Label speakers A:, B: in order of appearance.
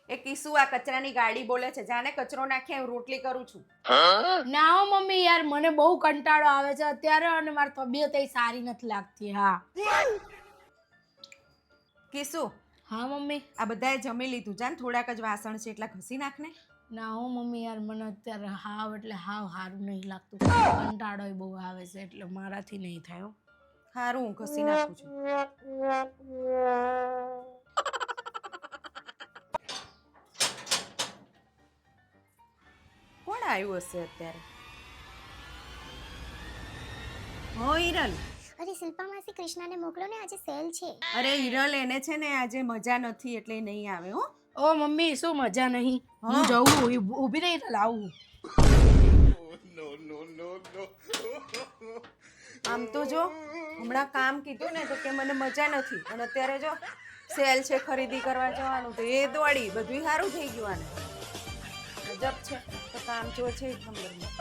A: એ કિસુ આ કચરાની ગાડી બોલે છે, જાને કચરો નાખી હું રોટલી કરું છું.
B: ના હો મમ્મી યાર મને બહુ કંટાળો આવે છે અત્યારે અને મારી તબિયત એ સારી નથી લાગતી. હા
A: કિસુ
B: હા મમ્મી.
A: આ બધાએ જમી લીધું, જાને થોડાક જ વાસણ છે એટલા ઘસી નાખને.
B: ના હો મમ્મી યાર મને અત્યારે હાવ એટલે હાવ સારું નહીં લાગતું. કંટાળો બહુ આવે છે એટલે મારાથી નહીં થાય હો.
A: હારું હું ઘસી નાખું છું. કોણ આવ્યું હશે અત્યારે? હો હિરલ.
C: અરે શિલ્પા માસી કૃષ્ણાને મોકલો ને, આજે સેલ છે.
A: અરે હિરલ, એને છે ને આજે મજા નથી એટલે નહીં આવે હો.
B: ઓ મમ્મી શું મજા નહીં?
A: હા.
B: હું જવું ઊભી રહી તો લાવું.
A: આમ તો જો હમણાં કામ કીધું ને તો કે મને મજા નથી, અને અત્યારે જો સેલ છે ખરીદી કરવા જવાનું તો એ દોડી બધું સારું થઈ ગયું. આને ગજબ છે તો કામ જો છે ખબર નહીં.